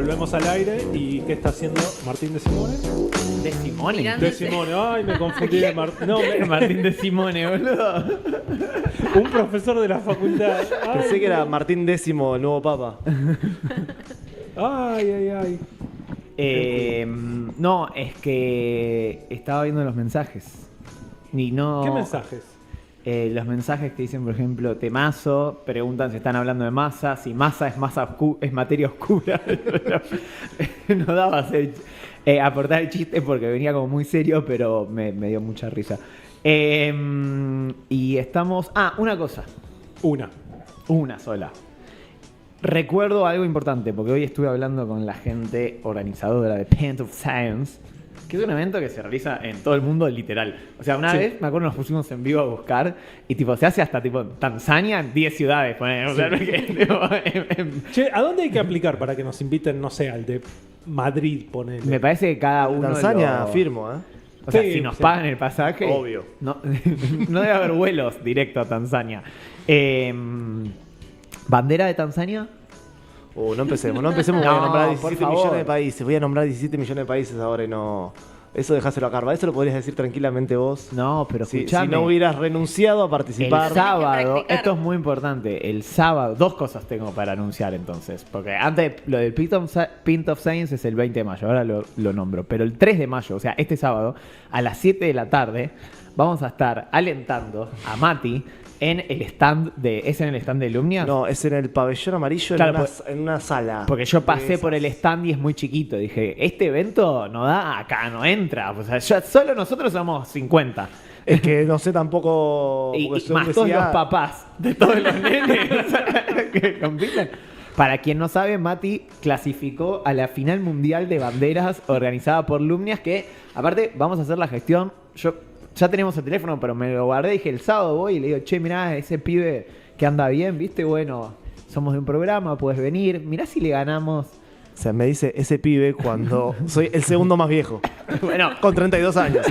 volvemos al aire. ¿Y qué está haciendo Martín de Simone? ¿De Simone? Mirando. De Simone, ay, me confundí de Martín. No, Martín de Simone, boludo. un profesor de la facultad. Ay, Pensé que era Martín X, el nuevo papa. Ay. No, es que estaba viendo los mensajes. Y no... ¿Qué mensajes? Los mensajes que dicen, por ejemplo, temazo, preguntan si están hablando de masa, si masa es materia oscura. No daba aportar el chiste porque venía como muy serio, pero me dio mucha risa. Y estamos... una cosa. Una sola. Recuerdo algo importante, porque hoy estuve hablando con la gente organizadora de Paint of Science, que es un evento que se realiza en todo el mundo literal. O sea, una vez, me acuerdo, nos pusimos en vivo a buscar y tipo se hace hasta tipo Tanzania en 10 ciudades. O sea, Che, ¿a dónde hay que aplicar para que nos inviten, no sé, al de Madrid, ponele? me parece que cada uno... Tanzania firmo, ¿eh? O sea, Sí, si nos sí. pagan el pasaje... Obvio. No, no debe haber vuelos directo a Tanzania. ¿Bandera de Tanzania? No empecemos. Voy a No, nombrar por 17 favor. millones de países. Voy a nombrar 17 millones de países ahora y no... Eso dejáselo a Carva. Eso lo podrías decir tranquilamente vos. No, pero Si escuchame. no hubieras renunciado a El participar. sábado, practicar. esto es muy importante. El sábado, dos cosas tengo para anunciar entonces. Porque antes lo del Pint of Science es el 20 de mayo, ahora lo nombro. Pero el 3 de mayo, o sea, este sábado, a las 7 de la tarde, vamos a estar alentando a Mati en el stand de. ¿Es en el stand de Lumnia? No, es en el pabellón amarillo Claro, en una sala. Porque yo pasé de por el esas. stand y es muy chiquito. Dije, este evento no da, acá no entra. O sea, solo nosotros somos 50. Es que no sé tampoco... Y porque yo más todos decía- los papás de todos los nenes que compiten. Para quien no sabe, Mati clasificó a la final mundial de banderas organizada por Lumnias, que aparte vamos a hacer la gestión. Yo ya tenemos el teléfono, pero me lo guardé. Dije, el sábado voy y le digo, che, mirá, ese pibe que anda bien, ¿viste? Bueno, somos de un programa, puedes venir. Mirá si le ganamos. O sea, me dice ese pibe cuando soy el segundo más viejo. Bueno, Con 32 años.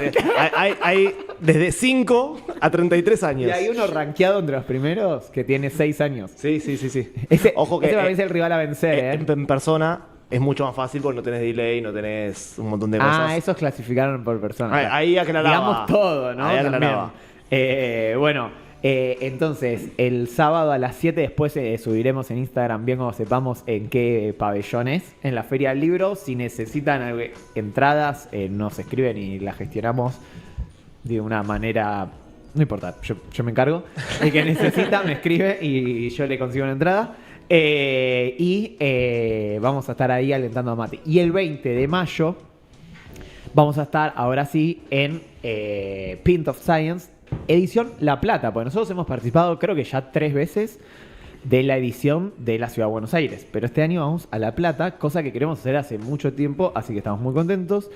Hay desde 5 a 33 años. y hay uno rankeado entre los primeros que tiene 6 años. Sí. Ojo que ese para mí es el rival a vencer, ¿eh? En persona es mucho más fácil porque no tenés delay, no tenés un montón de cosas. Esos clasificaron por persona. Ahí aclaraba. Digamos todo, ¿no? Ahí También. aclaraba. Entonces, el sábado a las 7 después subiremos en Instagram bien cuando sepamos en qué pabellones. En la Feria del Libro. Si necesitan entradas, nos escriben y las gestionamos de una manera... No importa, yo me encargo. El que necesita me escribe y yo le consigo una entrada. Vamos a estar ahí alentando a Mati. Y el 20 de mayo vamos a estar ahora sí en Pint of Science, edición La Plata, porque nosotros hemos participado creo que ya 3 veces de la edición de la Ciudad de Buenos Aires, pero este año vamos a La Plata, cosa que queremos hacer hace mucho tiempo, así que estamos muy contentos.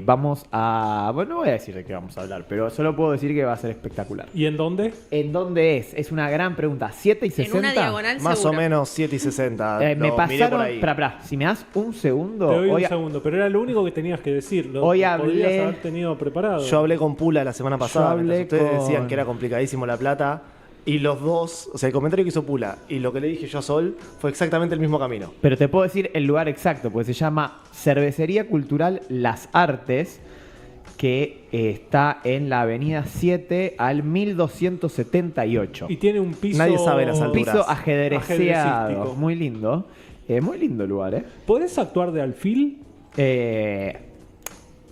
Vamos a... Bueno, no voy a decir de qué vamos a hablar, pero solo puedo decir que va a ser espectacular. ¿Y en dónde? ¿En dónde es? Es una gran pregunta. 7 y 60. En una diagonal Más seguro. o menos 7 y 60. Me Lo miré por pasaron... ahí. Espera, si me das un segundo... Te doy hoy un segundo, pero era lo único que tenías que decir. Lo Hoy podrías hablé- haber tenido preparado. Yo hablé con Pula la semana pasada. hablé mientras ustedes con- decían que era complicadísimo La Plata. Y los dos, o sea, el comentario que hizo Pula y lo que le dije yo a Sol fue exactamente el mismo camino. Pero te puedo decir el lugar exacto, porque se llama Cervecería Cultural Las Artes, que está en la avenida 7 al 1278. Y tiene un piso... Nadie sabe las Un alturas. piso ajedreciado. Ajedrecístico. Muy lindo. Muy lindo el lugar, ¿eh? ¿Podés actuar de alfil?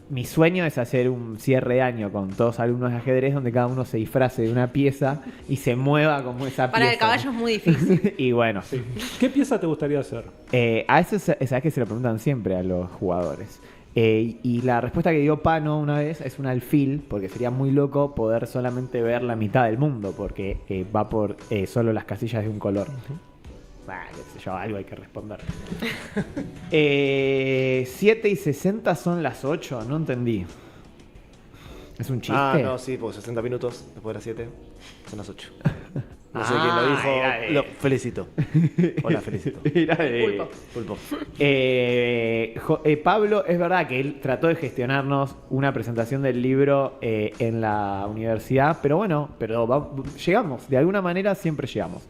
Mi sueño es hacer un cierre de año con todos alumnos de ajedrez donde cada uno se disfrace de una pieza y se mueva como esa Para pieza. el caballo es muy difícil. Y bueno, ¿Qué pieza te gustaría hacer? a eso sabes que se lo preguntan siempre a los jugadores. Y la respuesta que dio Pano una vez es un alfil, porque sería muy loco poder solamente ver la mitad del mundo, porque va por solo las casillas de un color. Qué sé yo, algo hay que responder. 7 y 60 son las 8, no entendí. ¿Es un chiste? No, sí, porque 60 minutos después de las 7 son las 8. No sé quién lo dijo. era Lo felicito. Hola, felicito. Era de- Pulpo. Pablo, es verdad que él trató de gestionarnos una presentación del libro en la universidad, pero bueno, llegamos, de alguna manera siempre llegamos.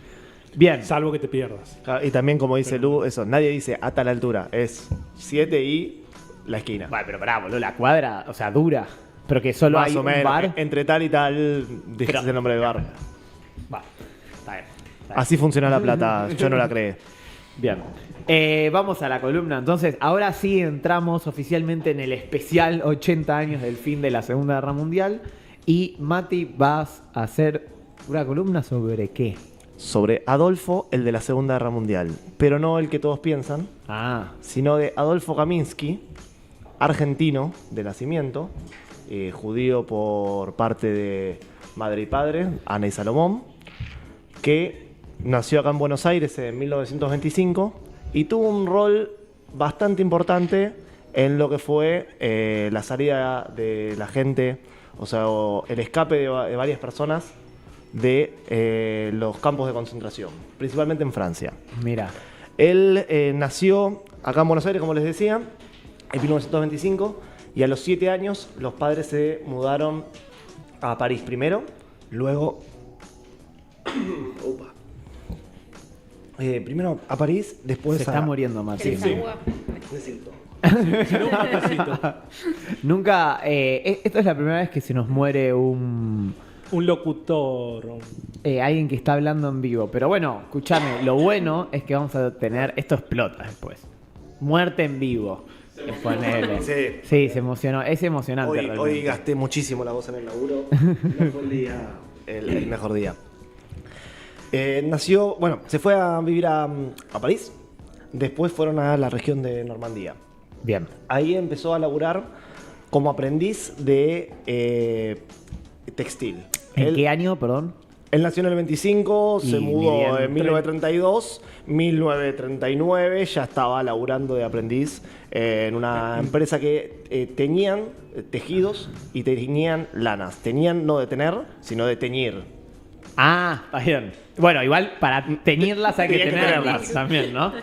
Bien. Salvo que te pierdas. Y también, como dice Lu, eso, nadie dice a tal altura, es 7 y la esquina. Bueno, pero pará, boludo, la cuadra, o sea, dura. Pero que solo Más hay o un menos, bar. entre tal y tal, dijiste el nombre del bar. Va, está bien. Así funciona La Plata, yo no la creé. Bien. Vamos a la columna. Entonces, ahora sí entramos oficialmente en el especial 80 años del fin de la Segunda Guerra Mundial. Y Mati, vas a hacer una columna sobre qué. Sobre Adolfo, el de la Segunda Guerra Mundial. Pero no el que todos piensan, sino de Adolfo Kaminsky, argentino de nacimiento, judío por parte de madre y padre, Ana y Salomón, que nació acá en Buenos Aires en 1925 y tuvo un rol bastante importante en lo que fue la salida de la gente, o sea, el escape de varias personas de los campos de concentración, principalmente en Francia. Mira. Él nació acá en Buenos Aires, como les decía, en 1925, y a los 7 años los padres se mudaron a París primero, luego... primero a París, después Se está muriendo, Mati. Sí. Si no, un cafecito. Nunca. Esto es la primera vez que se nos muere un. Un locutor. Alguien que está hablando en vivo. Pero bueno, escúchame, lo bueno es que vamos a tener. Esto explota después. Muerte en vivo. Ponele. Sí, se emocionó. Es emocionante. Hoy gasté muchísimo la voz en el laburo. No fue el día, el mejor día. Nació, bueno, se fue a vivir a París. Después fueron a la región de Normandía. Bien. Ahí empezó a laburar como aprendiz de textil. ¿En qué año, perdón? Él nació en el 25, se mudó bien, en 1932, 1939 ya estaba laburando de aprendiz en una empresa que teñían tejidos y teñían lanas. Teñían no de tener, sino de teñir. Ah, está bien. Bueno, igual para teñirlas hay que Tenía que tenerlas tenerlas. también, ¿no?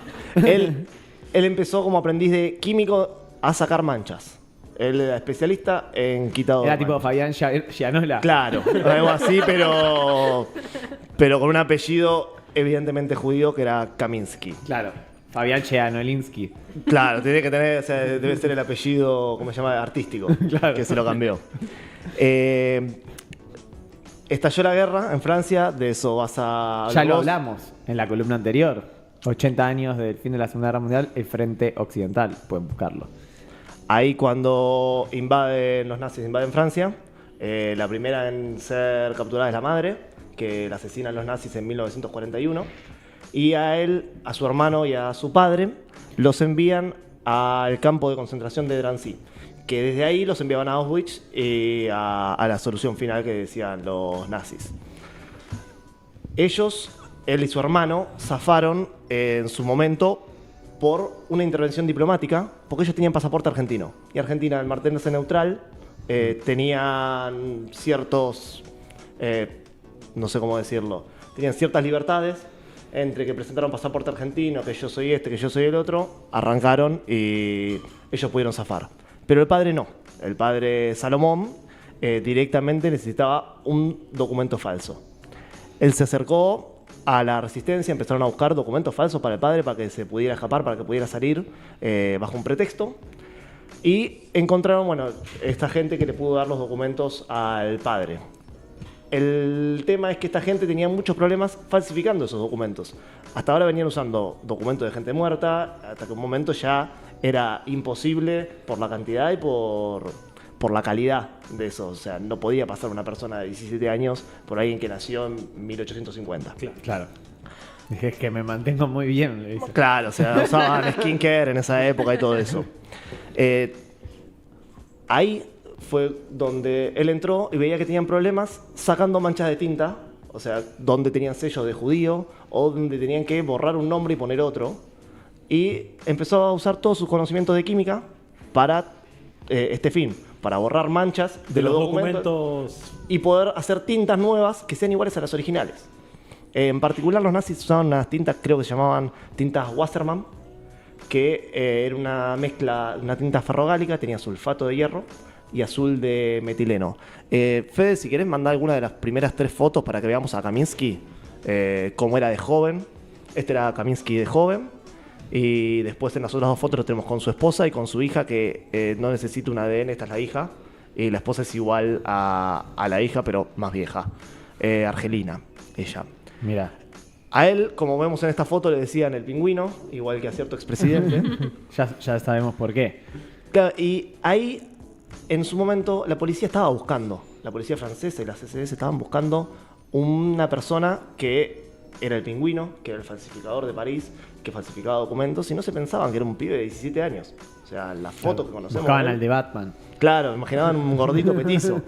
Él empezó como aprendiz de químico a sacar manchas. Él era especialista en quitado de Era tipo manchas. Fabián Gianola. Claro, algo así, pero con un apellido evidentemente judío que era Kaminsky. Claro. Fabián Gianolinsky. Claro, tiene que tener, o sea, debe ser el apellido, ¿cómo se llama? Artístico, Claro. que se lo cambió. Estalló la guerra en Francia, de eso vas a hablar Ya lo vos. hablamos en la columna anterior. 80 años del fin de la Segunda Guerra Mundial, el frente occidental. Pueden buscarlo. Ahí cuando los nazis invaden Francia, la primera en ser capturada es la madre, que la asesinan los nazis en 1941, y a él, a su hermano y a su padre los envían al campo de concentración de Drancy, que desde ahí los enviaban a Auschwitz y a la solución final que decían los nazis. Ellos, él y su hermano, zafaron en su momento por una intervención diplomática, porque ellos tenían pasaporte argentino. Y Argentina, al mantenerse neutral, tenían ciertos, no sé cómo decirlo, tenían ciertas libertades entre que presentaron pasaporte argentino, que yo soy este, que yo soy el otro, arrancaron y ellos pudieron zafar. Pero el padre no. El padre Salomón directamente necesitaba un documento falso. Él se acercó a la resistencia, empezaron a buscar documentos falsos para el padre para que se pudiera escapar, para que pudiera salir bajo un pretexto. Y encontraron, bueno, esta gente que le pudo dar los documentos al padre. El tema es que esta gente tenía muchos problemas falsificando esos documentos. Hasta ahora venían usando documentos de gente muerta, hasta que un momento ya era imposible por la cantidad y por la calidad de eso. O sea, no podía pasar una persona de 17 años por alguien que nació en 1850. Claro. Dije, es que me mantengo muy bien, le dice. Claro, o sea, usaban skincare en esa época y todo eso. Ahí fue donde él entró y veía que tenían problemas sacando manchas de tinta, o sea, donde tenían sellos de judío o donde tenían que borrar un nombre y poner otro. Y empezó a usar todos sus conocimientos de química para este fin, para borrar manchas de los documentos y poder hacer tintas nuevas que sean iguales a las originales. En particular, los nazis usaban unas tintas, creo que se llamaban tintas Wassermann, que era una mezcla, una tinta ferrogálica, tenía sulfato de hierro y azul de metileno. Fede, si querés mandar alguna de las primeras 3 fotos para que veamos a Kaminsky. cómo era de joven. Este era Kaminsky de joven. Y después en las otras 2 fotos lo tenemos con su esposa y con su hija, que no necesita un ADN, esta es la hija. Y la esposa es igual a la hija, pero más vieja. Argelina, ella. Mira. A él, como vemos en esta foto, le decían el pingüino, igual que a cierto expresidente. Ya sabemos por qué. Claro, y ahí, en su momento, la policía estaba buscando, la policía francesa y la CSS estaban buscando una persona que era el pingüino, que era el falsificador de París, que falsificaba documentos, y no se pensaban que era un pibe de 17 años. O sea, la foto que conocemos. Buscaban de él, al de Batman. claro, imaginaban un gordito petizo.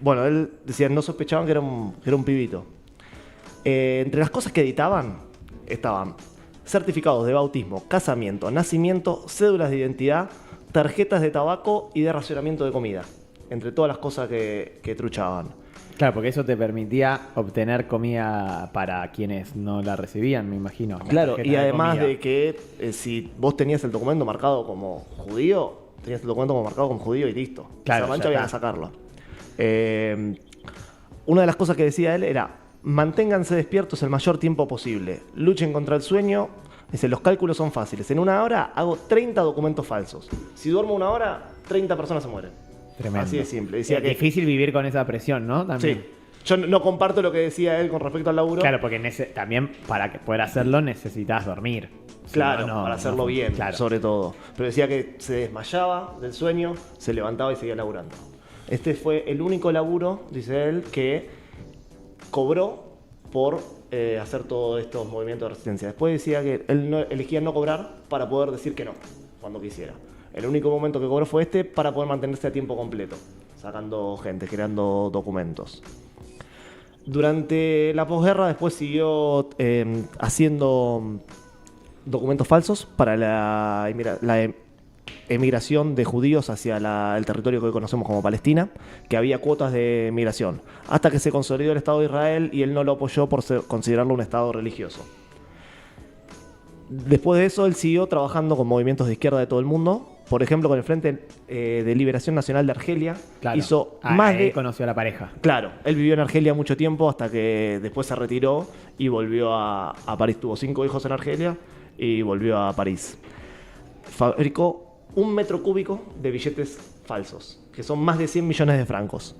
Bueno, él decía, no sospechaban que era un pibito. Entre las cosas que editaban estaban certificados de bautismo, casamiento, nacimiento, cédulas de identidad, tarjetas de tabaco y de racionamiento de comida. Entre todas las cosas que truchaban. Claro, porque eso te permitía obtener comida para quienes no la recibían, me imagino. La Claro, tarjeta y además comida. de que si vos tenías el documento marcado como judío, tenías el documento como marcado como judío y listo. Claro, Esa mancha ya había que está. sacarla. Una de las cosas que decía él era: manténganse despiertos el mayor tiempo posible, luchen contra el sueño. Dice, los cálculos son fáciles. En 1 hora hago 30 documentos falsos. Si duermo 1 hora, 30 personas se mueren. Tremendo. Así de simple. Decía Es que difícil vivir con esa presión, ¿no? También. sí. Yo no comparto lo que decía él con respecto al laburo. Claro, porque también para poder hacerlo necesitas dormir. Si Claro, no, para hacerlo bien, claro. sobre todo. Pero decía que se desmayaba del sueño, se levantaba y seguía laburando. Este fue el único laburo, dice él, que cobró por hacer todos estos movimientos de resistencia. Después decía que él elegía no cobrar para poder decir que no, cuando quisiera. El único momento que cobró fue este para poder mantenerse a tiempo completo, sacando gente, creando documentos. Durante la posguerra después siguió haciendo documentos falsos para la emigración de judíos hacia el territorio que hoy conocemos como Palestina, que había cuotas de migración, hasta que se consolidó el Estado de Israel y él no lo apoyó por considerarlo un Estado religioso. Después de eso, él siguió trabajando con movimientos de izquierda de todo el mundo. Por ejemplo, con el Frente de Liberación Nacional de Argelia. Claro. Hizo más Ahí de... conoció a la pareja. Claro, él vivió en Argelia mucho tiempo hasta que después se retiró y volvió a París. Tuvo 5 hijos en Argelia y volvió a París. Fabricó 1 metro cúbico de billetes falsos, que son más de 100 millones de francos.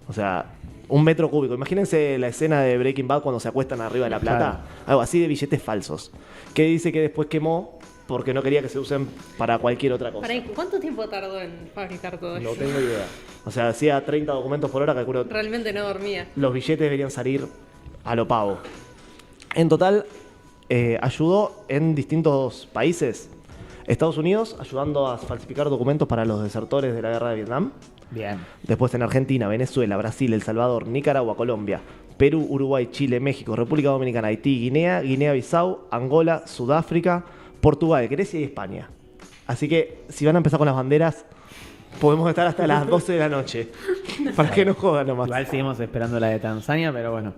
O sea, 1 metro cúbico. Imagínense la escena de Breaking Bad cuando se acuestan arriba de la plata. Claro. Algo así de billetes falsos. Que dice que después quemó porque no quería que se usen para cualquier otra cosa. ¿Cuánto tiempo tardó en fabricar todo No eso? tengo idea. O sea, hacía 30 documentos por hora, calculo. Realmente no dormía. Los billetes deberían salir a lo pavo. En total, ayudó en distintos países. Estados Unidos, ayudando a falsificar documentos para los desertores de la guerra de Vietnam. Bien. Después en Argentina, Venezuela, Brasil, El Salvador, Nicaragua, Colombia, Perú, Uruguay, Chile, México, República Dominicana, Haití, Guinea-Bissau, Angola, Sudáfrica, Portugal, Grecia y España. Así que si van a empezar con las banderas, podemos estar hasta las 12 de la noche. Para que no jodan nomás. Igual seguimos esperando la de Tanzania, pero bueno.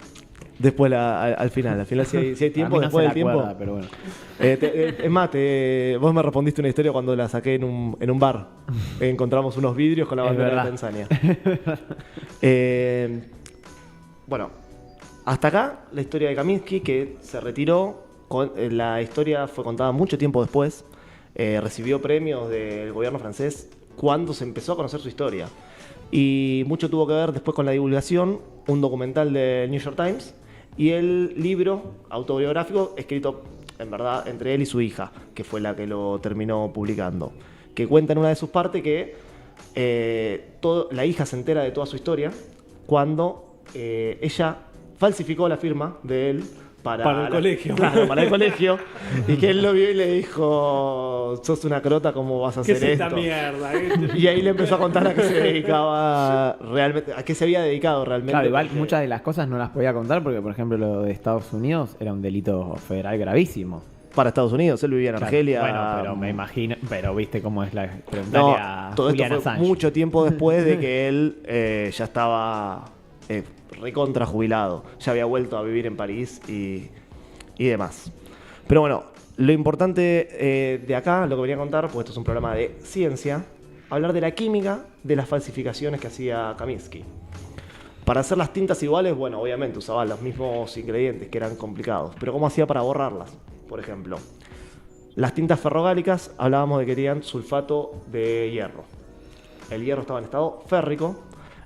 Después al final si hay tiempo, A mí no después se del tiempo. acuerda, pero bueno. Es más, vos me respondiste una historia cuando la saqué en un bar. Encontramos unos vidrios con la Es bandera de verdad. Tanzania. Bueno, hasta acá la historia de Kaminsky, que se retiró. La historia fue contada mucho tiempo después. Recibió premios del gobierno francés cuando se empezó a conocer su historia. Y mucho tuvo que ver después con la divulgación, un documental del New York Times y el libro autobiográfico escrito, en verdad, entre él y su hija, que fue la que lo terminó publicando, que cuenta en una de sus partes que la hija se entera de toda su historia cuando ella falsificó la firma de él Para el colegio. Claro, para el colegio. Y que él lo vio y le dijo, sos una crota, ¿cómo vas a ¿Qué hacer es esto? esta mierda? Y ahí le empezó a contar a qué se dedicaba realmente, a qué se había dedicado realmente. Claro, igual porque- muchas de las cosas no las podía contar porque, por ejemplo, lo de Estados Unidos era un delito federal gravísimo. Para Estados Unidos, él vivía en Claro, Argelia. Bueno, pero me imagino, pero viste cómo es la No, preguntarle a todo esto Julian fue Assange. mucho tiempo después de que él ya estaba recontra jubilado. Ya había vuelto a vivir en París y demás. Pero bueno, lo importante de acá, lo que venía a contar, pues esto es un programa de ciencia, hablar de la química de las falsificaciones que hacía Kaminsky. Para hacer las tintas iguales, bueno, obviamente usaba los mismos ingredientes que eran complicados. Pero ¿cómo hacía para borrarlas? Por ejemplo, las tintas ferrogálicas hablábamos de que tenían sulfato de hierro. El hierro estaba en estado férrico,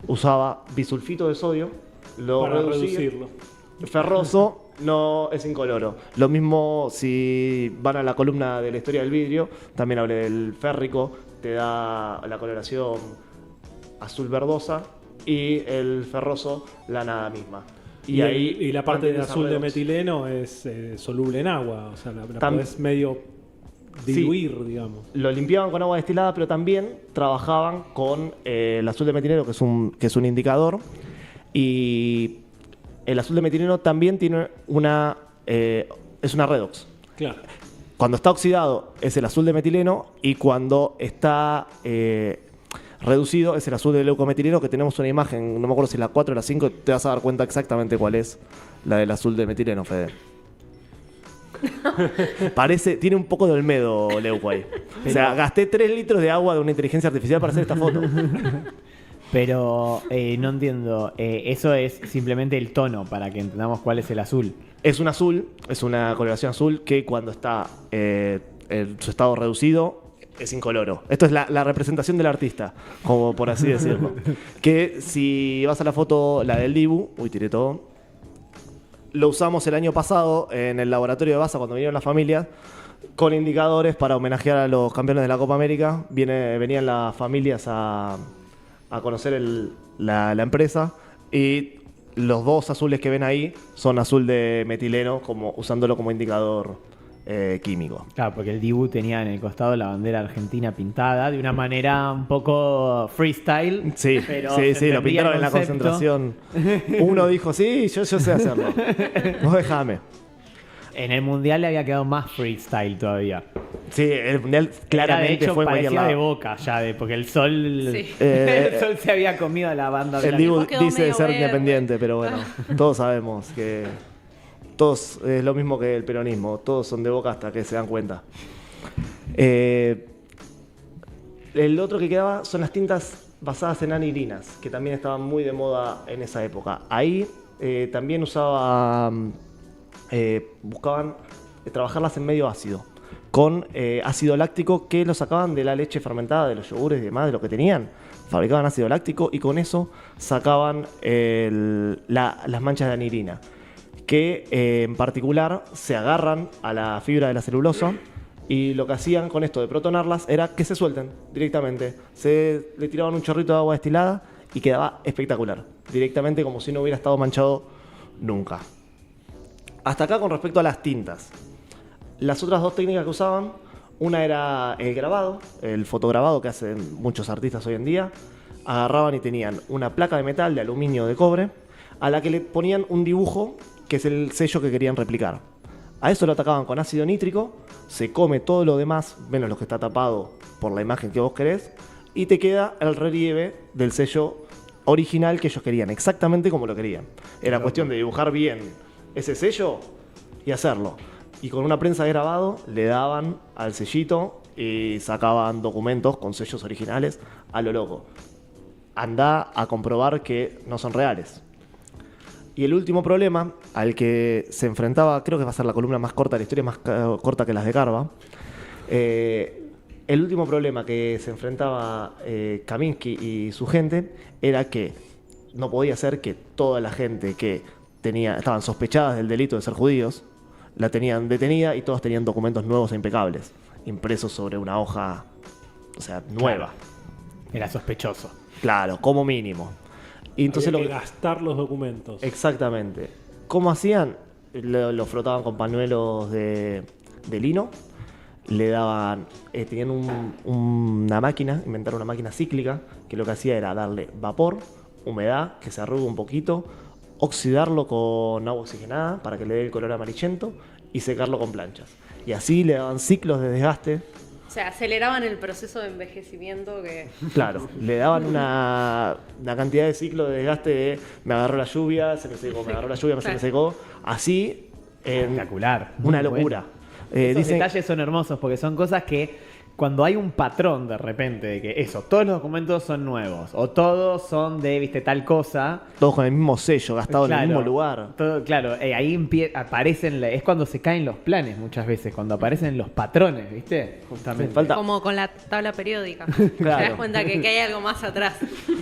usaba bisulfito de sodio, lo Para reducía. reducirlo. Ferroso no es incoloro. Lo mismo si van a la columna de la historia del vidrio, también hablé del férrico, te da la coloración azul verdosa y el ferroso la nada misma. Y la parte de mantiene esa azul de redox. metileno es soluble en agua, o sea, la Tam- podés medio diluir, digamos. Lo limpiaban con agua destilada, pero también trabajaban con el azul de metileno, que es un indicador. Y el azul de metileno también tiene es una redox. Claro. Cuando está oxidado es el azul de metileno y cuando está reducido es el azul de leucometileno, que tenemos una imagen, no me acuerdo si la 4 o la 5, te vas a dar cuenta exactamente cuál es la del azul de metileno, Fede. Tiene un poco de olmedo Leuco ahí. O sea, gasté 3 litros de agua de una inteligencia artificial para hacer esta foto. Pero no entiendo, eso es simplemente el tono para que entendamos cuál es el azul. Es un azul, es una coloración azul que cuando está en su estado reducido es incoloro. Esto es la representación del artista, como por así decirlo. Que si vas a la foto, la del Dibu, tiré todo. Lo usamos el año pasado en el laboratorio de Baza cuando vinieron las familias con indicadores para homenajear a los campeones de la Copa América. Venían las familias a conocer la empresa y los dos azules que ven ahí son azul de metileno, usándolo como indicador químico. Claro, porque el Dibu tenía en el costado la bandera argentina pintada de una manera un poco freestyle. Sí, pero sí, se lo entendía pintaron el en la concepto. concentración. Uno dijo, sí, yo sé hacerlo. Vos déjame. En el mundial le había quedado más freestyle todavía. Sí, el mundial claramente Era, de hecho, fue en cualquier parecía de lado. Boca ya, porque el sol, Sí. el sol se había comido a la banda. El blanca. Dibu quedó dice medio ser verde. independiente, pero bueno, todos sabemos que todos es lo mismo que el peronismo, todos son de Boca hasta que se dan cuenta. El otro que quedaba son las tintas basadas en anilinas, que también estaban muy de moda en esa época. Ahí también buscaban trabajarlas en medio ácido, con ácido láctico que lo sacaban de la leche fermentada, de los yogures y demás, de lo que tenían. Fabricaban ácido láctico y con eso sacaban las manchas de anilina, que en particular se agarran a la fibra de la celulosa y lo que hacían con esto de protonarlas era que se suelten directamente. Le tiraban un chorrito de agua destilada y quedaba espectacular, directamente como si no hubiera estado manchado nunca. Hasta acá con respecto a las tintas. Las otras dos técnicas que usaban, una era el grabado, el fotograbado que hacen muchos artistas hoy en día. Agarraban y tenían una placa de metal, de aluminio o de cobre, a la que le ponían un dibujo que es el sello que querían replicar. A eso lo atacaban con ácido nítrico, se come todo lo demás, menos lo que está tapado por la imagen que vos querés, y te queda el relieve del sello original que ellos querían, exactamente como lo querían. Era cuestión de dibujar bien ese sello y hacerlo. Y con una prensa de grabado le daban al sellito y sacaban documentos con sellos originales a lo loco. Andá a comprobar que no son reales. Y el último problema al que se enfrentaba, creo que va a ser la columna más corta de la historia, más corta que las de Carva. El último problema que se enfrentaba Kaminsky y su gente era que no podía ser que toda la gente que estaban sospechadas del delito de ser judíos, la tenían detenida y todos tenían documentos nuevos e impecables, impresos sobre una hoja, o sea, nueva. Era sospechoso. Claro, como mínimo. Y entonces Había que gastar los documentos. Exactamente. ¿Cómo hacían? Lo frotaban con pañuelos de lino, le daban, tenían una máquina, inventaron una máquina cíclica, que lo que hacía era darle vapor, humedad, que se arrugue un poquito, oxidarlo con agua oxigenada para que le dé el color amarillento y secarlo con planchas. Y así le daban ciclos de desgaste. O sea, aceleraban el proceso de envejecimiento que... Claro, le daban una cantidad de ciclos de desgaste de me agarró la lluvia, se me secó, me agarró la lluvia, se me secó. Así, Espectacular. una Muy locura. Esos Dicen, detalles son hermosos porque son cosas que cuando hay un patrón de repente de que eso, todos los documentos son nuevos o todos son de, viste, tal cosa. Todos con el mismo sello, gastado en el Claro, mismo lugar. claro, ahí aparecen, es cuando se caen los planes muchas veces, cuando aparecen los patrones, ¿viste? Justamente. Falta- Como con la tabla periódica. Claro. Te das cuenta que hay algo más atrás.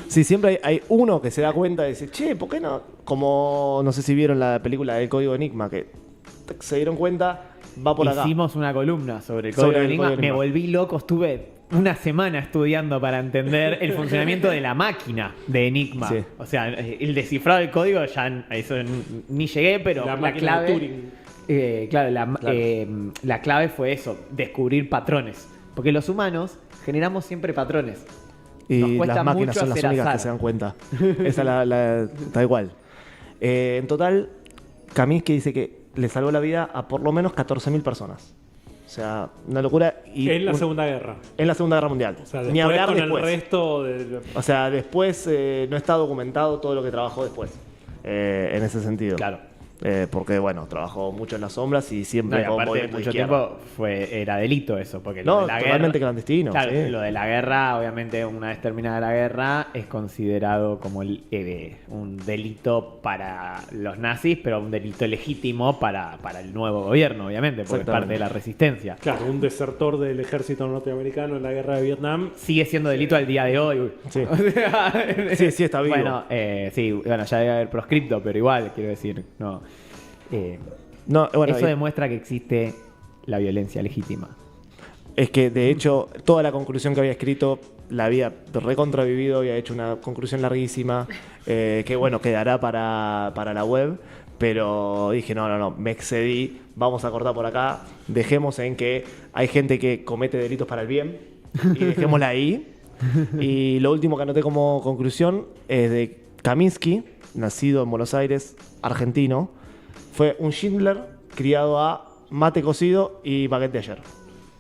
Sí, siempre hay uno que se da cuenta y dice, che, ¿por qué no? Como, no sé si vieron la película del Código Enigma, que se dieron cuenta, va por acá. Hicimos una columna sobre el Sobre código el Enigma. código Me Enigma. volví loco, estuve una semana estudiando para entender el funcionamiento de la máquina de Enigma. Sí. O sea, el descifrado del código ya eso ni llegué, pero La la, máquina clave. de Turing. Claro, la clave fue eso, descubrir patrones. Porque los humanos generamos siempre patrones. Nos Y cuesta las máquinas mucho son las hacer únicas azar. que se dan cuenta. Esa es la tal cual. En total, Kaminsky dice que le salvó la vida a por lo menos 14.000 personas. O sea, una locura. Y En la Segunda Guerra. en la Segunda Guerra Mundial. O sea, Ni después hablar con después. el resto de... O sea, después no está documentado todo lo que trabajó después. En ese sentido. Claro. Porque, bueno, trabajó mucho en las sombras y No, siempre y con aparte movimiento mucho izquierdo. tiempo era delito eso, porque No, lo de la totalmente guerra, clandestino, Claro, sí. lo de la guerra, obviamente, una vez terminada la guerra, es considerado como un delito para los nazis, pero un delito legítimo para el nuevo gobierno, obviamente, porque es Exactamente. parte de la resistencia. Claro, un desertor del ejército norteamericano en la guerra de Vietnam. Sigue siendo delito al día de hoy. Sí. O sea, Sí, está vivo. Bueno, ya debe haber proscripto, pero igual, quiero decir, no. No, bueno, Eso y- demuestra que existe la violencia legítima. es que de hecho toda la conclusión que había escrito la había recontravivido, había hecho una conclusión larguísima que bueno, quedará para la web, pero dije no, me excedí, vamos a cortar por acá, dejemos en que hay gente que comete delitos para el bien y dejémosla ahí. Y lo último que anoté como conclusión es de Kaminsky, nacido en Buenos Aires, argentino, fue un Schindler criado a mate cocido y baguette de ayer.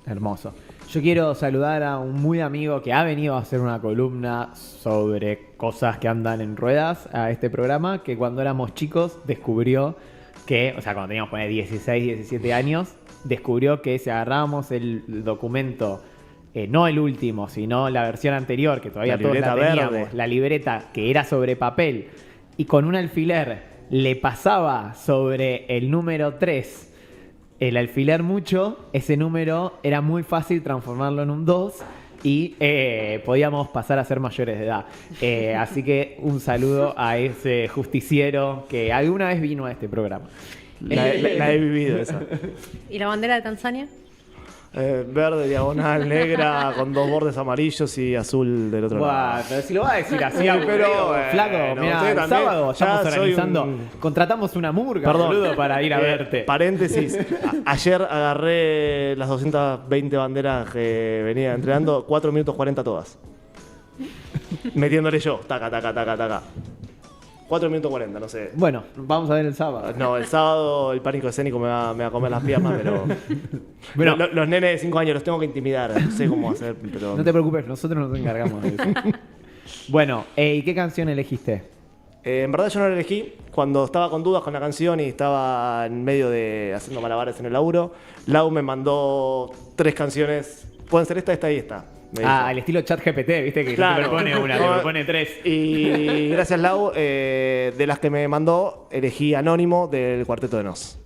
Hermoso. Yo quiero saludar a un muy amigo que ha venido a hacer una columna sobre cosas que andan en ruedas a este programa, que cuando éramos chicos descubrió que, o sea, cuando teníamos poner 16, 17 años, descubrió que si agarrábamos el documento, no el último, sino la versión anterior, que todavía La todos la libreta teníamos, verde. la libreta que era sobre papel, y con un alfiler le pasaba sobre el número 3 el alfiler mucho, ese número era muy fácil transformarlo en un 2 y podíamos pasar a ser mayores de edad. Así que un saludo a ese justiciero que alguna vez vino a este programa. La he vivido esa. ¿Y la bandera de Tanzania? Verde, diagonal, negra, con dos bordes amarillos y azul del otro Buah, lado. pero si lo va a decir así, Sí, aburrido, pero, flaco, mira, usted el también, sábado estamos ya soy organizando, un- contratamos una murga, Perdón. boludo, para ir a verte. Paréntesis. Ayer agarré las 220 banderas que venía entrenando, 4 minutos 40 todas. Metiéndole yo, taca, taca, taca, taca. 4 minutos 40, no sé. Bueno, vamos a ver el sábado. No, el sábado el pánico escénico me va a comer las piernas, pero. Bueno. Los nenes de 5 años los tengo que intimidar. No sé cómo hacer, pero. No te preocupes, nosotros nos encargamos de eso. Bueno, ¿y qué canción elegiste? En verdad yo no lo elegí. Cuando estaba con dudas con la canción y estaba en medio de haciendo malabares en el laburo, Lau me mandó 3 canciones. Pueden ser esta y esta. Me dijo. Al estilo chat GPT, viste que Claro. no te propone una, te No, propone 3. Y gracias Lau, de las que me mandó, elegí Anónimo del Cuarteto de Nos.